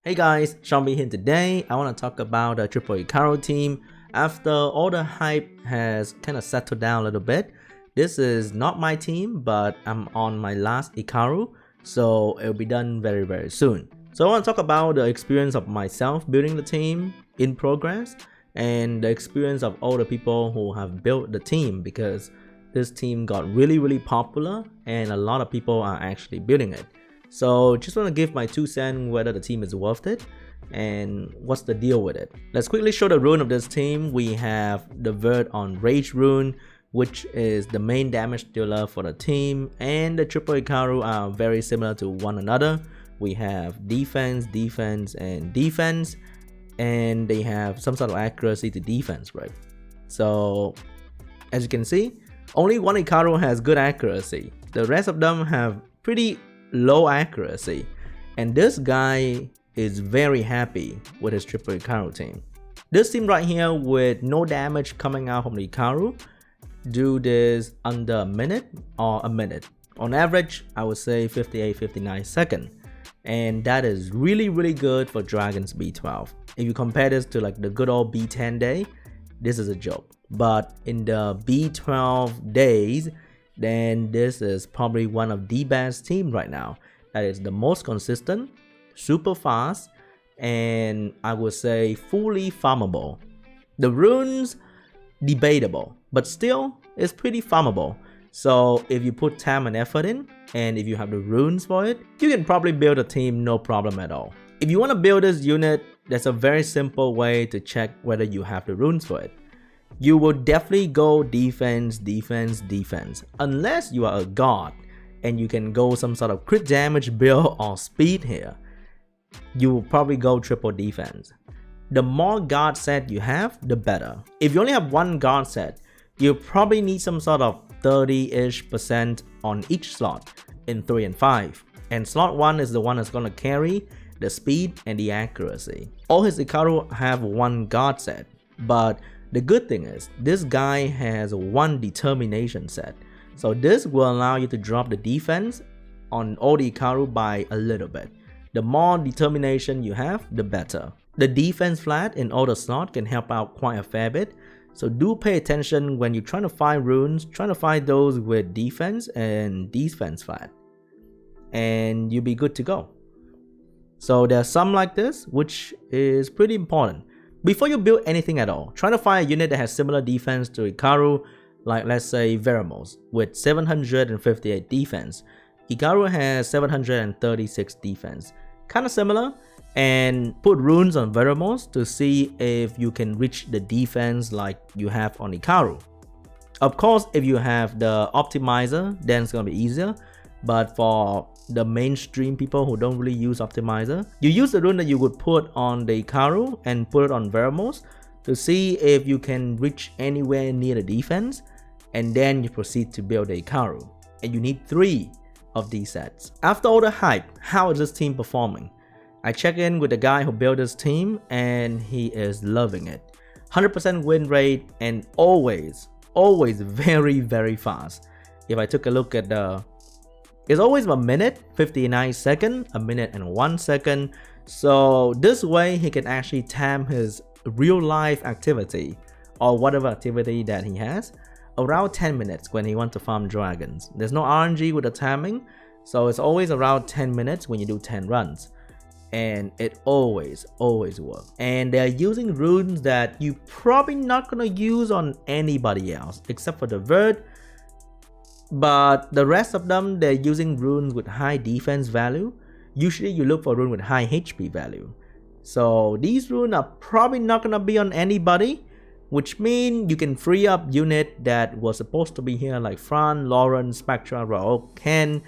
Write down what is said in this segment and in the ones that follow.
Hey guys, SeanB here. Today I want to talk about the Triple Icaru team. After all the hype has kind of settled down a little bit, this is not my team, but I'm on my last Icaru, so it'll be done very soon. So I want to talk about the experience of myself building the team in progress and the experience of all the people who have built the team, because this team got really popular and a lot of people are actually building it. So just want to give my 2 cents whether the team is worth it and what's the deal with it. Let's quickly show the rune of this team. We have the Vert on Rage rune, which is the main damage dealer for the team, and the Triple Icaru are very similar to one another. We have defense, and defense, and they have some sort of accuracy to defense, right? So as you can see, only one Icaru has good accuracy. The rest of them have pretty low accuracy, and this guy is very happy with his Triple Icaru team. This team right here with no damage coming out from the Icaru do this under a minute or a minute. On average, I would say 58-59 seconds, and that is really good for Dragon's B12. If you compare this to like the good old B10 day, this is a joke. But in the B12 days, then this is probably one of the best teams right now. That is the most consistent, super fast, and I would say fully farmable. The runes, debatable, but still it's pretty farmable. So if you put time and effort in, and if you have the runes for it, you can probably build a team no problem at all. If you want to build this unit, there's a very simple way to check whether you have the runes for it. You will definitely go defense, unless you are a god and you can go some sort of crit damage build or speed here. You will probably go triple defense. The more god set you have, the better. If you only have one god set, you probably need some sort of 30-ish% on each slot in 3 and 5. And slot 1 is the one that's going to carry the speed and the accuracy. All his Icaru have one god set, but the good thing is, this guy has one determination set. So this will allow you to drop the defense on all the Icaru by a little bit. The more determination you have, the better. The defense flat in all the slot can help out quite a fair bit. So do pay attention when you're trying to find runes, trying to find those with defense and defense flat, and you'll be good to go. So there's some like this, which is pretty important. Before you build anything at all, try to find a unit that has similar defense to Icaru, like let's say Veramos with 758 defense. Icaru has 736 defense. Kind of similar, and put runes on Veramos to see if you can reach the defense like you have on Icaru. Of course, if you have the optimizer, then it's gonna be easier. But for the mainstream people who don't really use optimizer, you use the rune that you would put on the Icaru and put it on Veramos to see if you can reach anywhere near the defense, and then you proceed to build the Icaru. And you need 3 of these sets. After all the hype, how is this team performing? I check in with the guy who built this team and he is loving it. 100% win rate and always very fast. If I took a look at the, it's always a minute, 59 seconds, a minute and 1 second. So this way he can actually time his real life activity or whatever activity that he has around 10 minutes when he wants to farm dragons. There's no RNG with the timing, so it's always around 10 minutes when you do 10 runs. And it always works. And they're using runes that you probably not gonna use on anybody else except for the Vert. But the rest of them, they're using runes with high defense value. Usually you look for rune with high HP value. So these runes are probably not gonna be on anybody, which means you can free up unit that was supposed to be here like Fran, Lauren, Spectra, Raoul, Ken,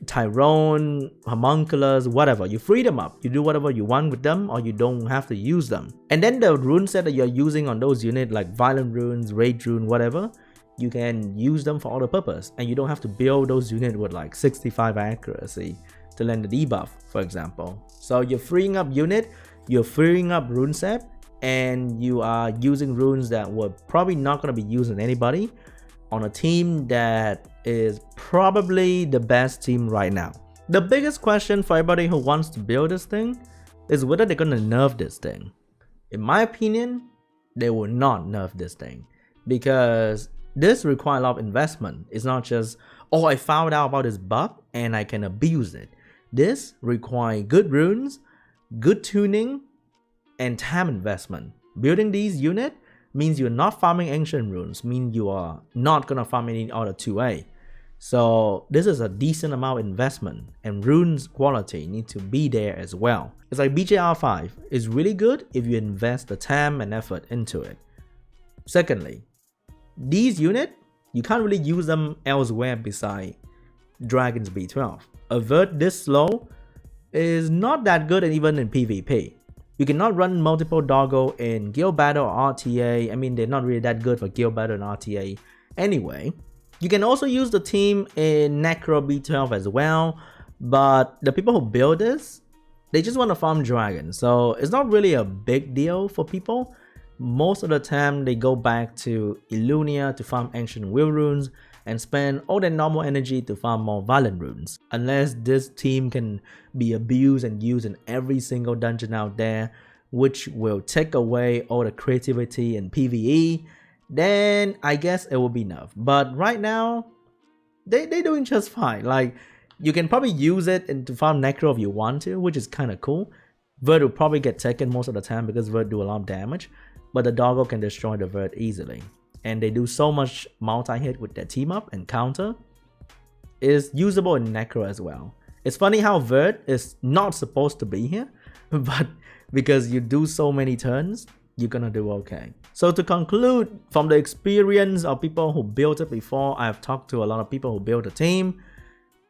Tyrone, Homunculus, whatever. You free them up. You do whatever you want with them, or you don't have to use them. And then the rune set that you're using on those units like Violent Runes, Rage Rune, whatever, you can use them for all the purpose, and you don't have to build those units with like 65 accuracy to land the debuff, for example. So you're freeing up unit, you're freeing up rune set, and you are using runes that were probably not going to be used on anybody on a team that is probably the best team right now. The biggest question for everybody who wants to build this thing, is whether they're gonna nerf this thing. In my opinion, they will not nerf this thing because this requires a lot of investment. It's not just, oh, I found out about this bug and I can abuse it. This requires good runes, good tuning, and time investment. Building these units means you're not farming ancient runes, means you are not gonna farm any other 2A. So this is a decent amount of investment, and runes quality need to be there as well. It's like BJR5 is really good if you invest the time and effort into it. Secondly, these units, you can't really use them elsewhere beside Dragon's B12. A vert this slow is not that good even in PvP. You cannot run multiple doggo in guild battle or RTA. I mean, they're not really that good for guild battle and RTA anyway. You can also use the team in Necro B12 as well, but the people who build this, they just want to farm dragons, so it's not really a big deal for people. Most of the time they go back to Illunia to farm ancient will runes and spend all their normal energy to farm more violent runes. Unless this team can be abused and used in every single dungeon out there, which will take away all the creativity in PvE, then I guess it will be enough. But right now, they're doing just fine. Like, you can probably use it to farm Necro if you want to, which is kind of cool. Vert will probably get taken most of the time because Vert do a lot of damage, but the doggo can destroy the Vert easily. And they do so much multi-hit with their team up and counter. It's usable in Necro as well. It's funny how Vert is not supposed to be here, but because you do so many turns, you're gonna do okay. So to conclude, from the experience of people who built it before, I've talked to a lot of people who built a team.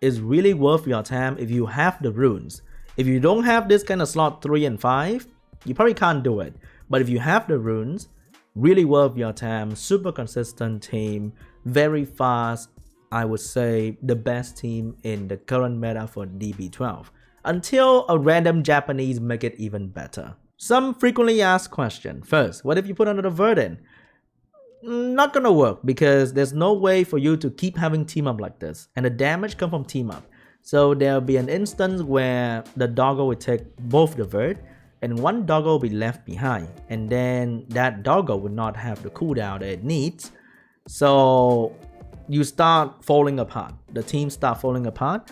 It's really worth your time if you have the runes. If you don't have this kind of slot 3 and 5, you probably can't do it. But if you have the runes, really worth your time, super consistent team, very fast. I would say the best team in the current meta for DB12. Until a random Japanese make it even better. Some frequently asked question. First, what if you put another Vert in? Not gonna work because there's no way for you to keep having team up like this, and the damage come from team up. So there'll be an instance where the doggo will take both the Vert and one doggo will be left behind, and then that doggo will not have the cooldown that it needs. So you start falling apart. The team start falling apart.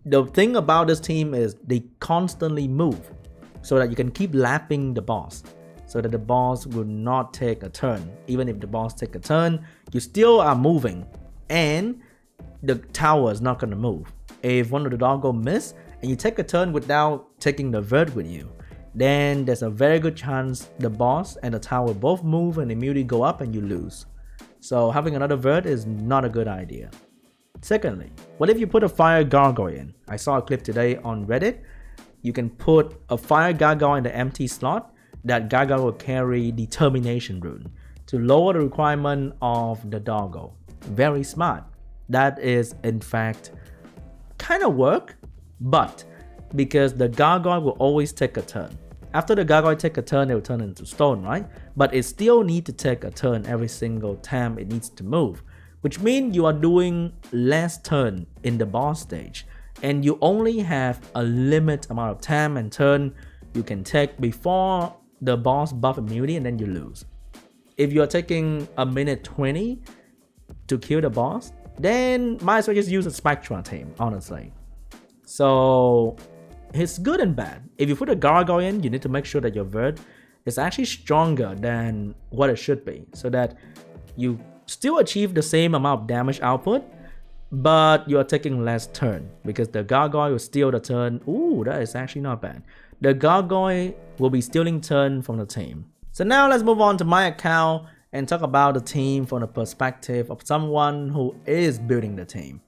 The thing about this team is they constantly move, so that you can keep lapping the boss, so that the boss will not take a turn. Even if the boss take a turn, you still are moving, and the tower is not gonna move. If one of the doggo miss, and you take a turn without taking the Vert with you, then there's a very good chance the boss and the tower both move and immediately go up and you lose. So having another Vert is not a good idea. Secondly, what if you put a fire gargoyle in? I saw a clip today on Reddit. You can put a fire gargoyle in the empty slot. That gargoyle will carry determination rune to lower the requirement of the doggo. Very smart. That is in fact kind of work, but because the gargoyle will always take a turn. After the gargoyle take a turn, it will turn into stone, right? But it still needs to take a turn every single time it needs to move, which means you are doing less turn in the boss stage. And you only have a limit amount of time and turn you can take before the boss buff immunity, and then you lose. If you're taking a minute 20 to kill the boss, then might as well just use a Spectra team, honestly. So it's good and bad. If you put a gargoyle in, you need to make sure that your Vert is actually stronger than what it should be, so that you still achieve the same amount of damage output, but you're taking less turn, because the gargoyle will steal the turn. Ooh, that is actually not bad. The gargoyle will be stealing turn from the team. So now let's move on to my account and talk about the team from the perspective of someone who is building the team.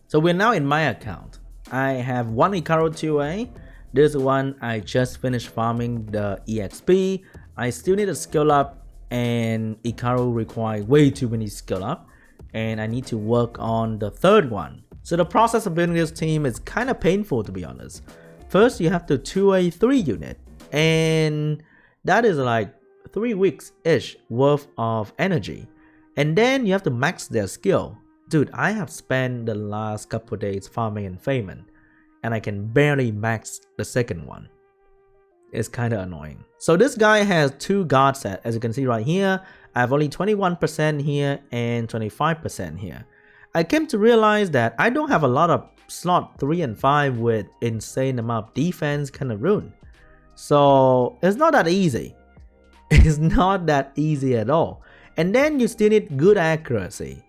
So we're now in my account. I have one Icaru 2A. This one I just finished farming the EXP. I still need to skill up, and Icaru requires way too many skill up, and I need to work on the third one. So the process of building this team is kind of painful, to be honest. First, you have to 2A 3 unit, and that is like 3 weeks-ish worth of energy. And then you have to max their skill. Dude, I have spent the last couple days farming in Fayman, and I can barely max the second one. is kind of annoying. So this guy has 2 guard sets, as you can see right here. I have only 21% here and 25% here. I came to realize that I don't have a lot of slot 3 and 5 with insane amount of defense kind of rune. So it's not that easy. It's not that easy at all. And then you still need good accuracy.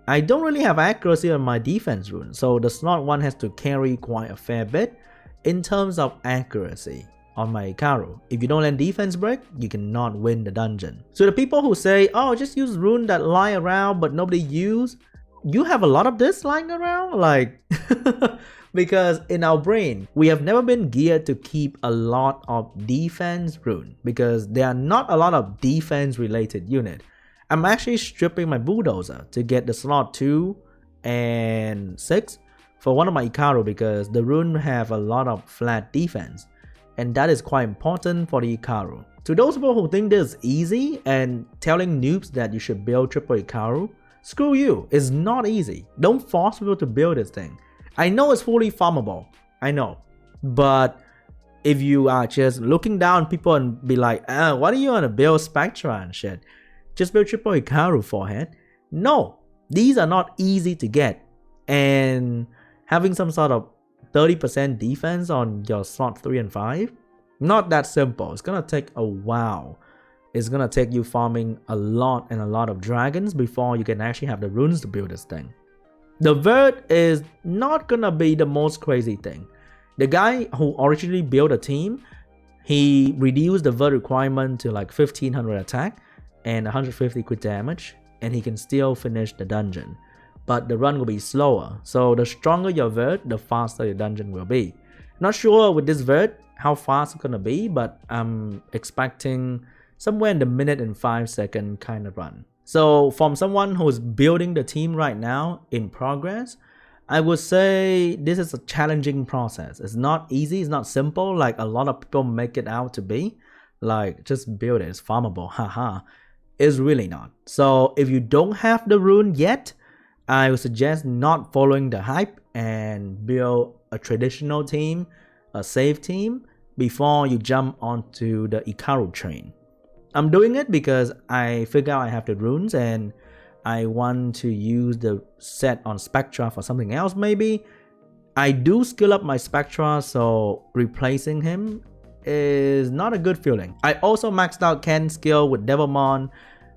I don't really have accuracy on my defense rune, so the slot 1 has to carry quite a fair bit in terms of accuracy on my Icaru. If you don't land defense break, you cannot win the dungeon. So the people who say, oh, just use rune that lie around but nobody use, you have a lot of this lying around? Like, because in our brain, we have never been geared to keep a lot of defense rune because there are not a lot of defense related unit. I'm actually stripping my bulldozer to get the slot 2 and 6 for one of my Icaru because the rune have a lot of flat defense, and that is quite important for the Icaru. To those people who think this is easy and telling noobs that you should build triple Icaru, screw you, it's not easy. Don't force people to build this thing. I know it's fully farmable, I know, but if you are just looking down people and be like, what do you want to build Spectra and shit? Just build triple Icaru forehead. No, these are not easy to get, and having some sort of 30% defense on your slot 3 and 5, not that simple. It's gonna take a while. It's gonna take you farming a lot and a lot of dragons before you can actually have the runes to build this thing. The vert is not gonna be the most crazy thing. The guy who originally built a team, he reduced the vert requirement to like 1500 attack and 150 crit damage, and he can still finish the dungeon. But the run will be slower, so the stronger your vert, the faster your dungeon will be. Not sure with this vert how fast it's gonna be, but I'm expecting somewhere in the minute and 5 second kind of run. So from someone who's building the team right now in progress, I would say this is a challenging process. It's not easy, it's not simple like a lot of people make it out to be. Like, just build it, it's farmable, haha. It's really not. So if you don't have the rune yet, I would suggest not following the hype and build a traditional team, a safe team, before you jump onto the Icaru train. I'm doing it because I figure out I have the runes and I want to use the set on Spectra for something else maybe. I do skill up my Spectra, so replacing him is not a good feeling. I also maxed out Ken's skill with Devilmon,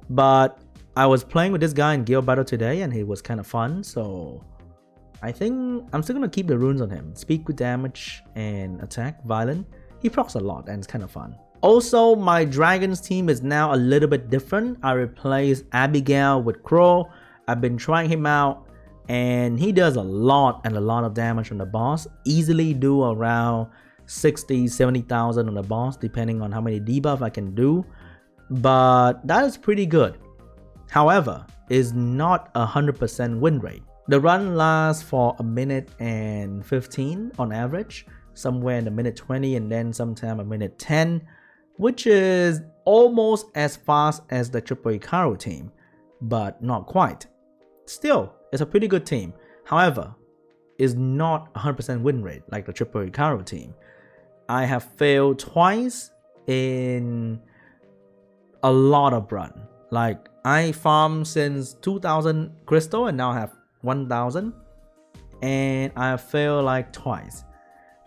but I was playing with this guy in guild battle today and it was kind of fun, so I think I'm still gonna keep the runes on him. Speed with damage and attack, violent. He procs a lot and it's kind of fun. Also, my dragons team is now a little bit different. I replaced Abigail with Crow. I've been trying him out and he does a lot of damage on the boss. Easily do around 60,000-70,000 on the boss depending on how many debuff I can do, but that is pretty good. However, is not 100% win rate. The run lasts for a minute and 15 on average, somewhere in a minute 20 and then sometime a minute 10, which is almost as fast as the triple Icaru team, but not quite. Still, it's a pretty good team. However, is not 100% win rate like the triple Icaru team. I have failed twice in a lot of run. Like, I farmed since 2000 crystal and now I have 1000, and I have failed like twice,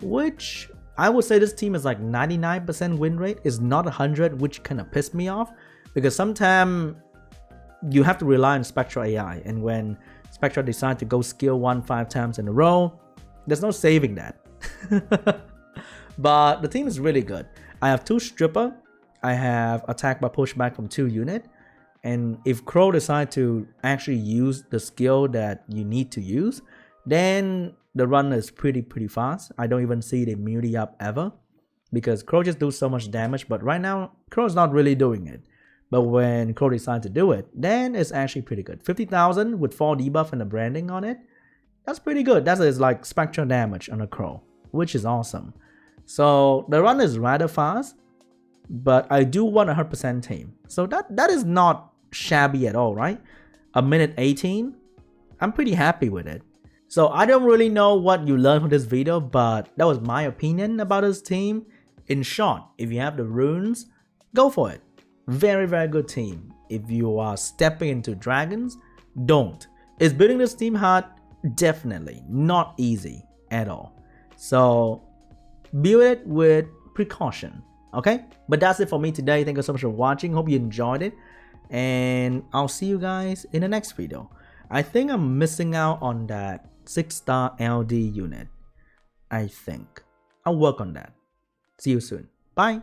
which I would say this team is like 99% win rate, is not 100, which kind of pissed me off because sometimes you have to rely on Spectra AI, and when Spectra decide to go skill 1 5 times in a row, there's no saving that. But the team is really good. I have 2 stripper, I have attack by pushback from 2 unit, and if Crow decide to actually use the skill that you need to use, then the run is pretty fast. I don't even see the immunity up ever because Crow just do so much damage, but right now Crow is not really doing it. But when Crow decides to do it, then it's actually pretty good. 50,000 with 4 debuff and a branding on it, that's pretty good. That is like spectral damage on a Crow, which is awesome. So the run is rather fast, but I do want a 100% team. So that is not shabby at all, right? A minute 18, I'm pretty happy with it. So I don't really know what you learned from this video, but that was my opinion about this team. In short, if you have the runes, go for it. Very good team. If you are stepping into dragons, don't. Is building this team hard? Definitely not easy at all. So build it with precaution. Okay, but that's it for me today. Thank you so much for watching. Hope you enjoyed it, and I'll see you guys in the next video. I think I'm missing out on that 6-star LD unit. I think I'll work on that. See you soon. Bye.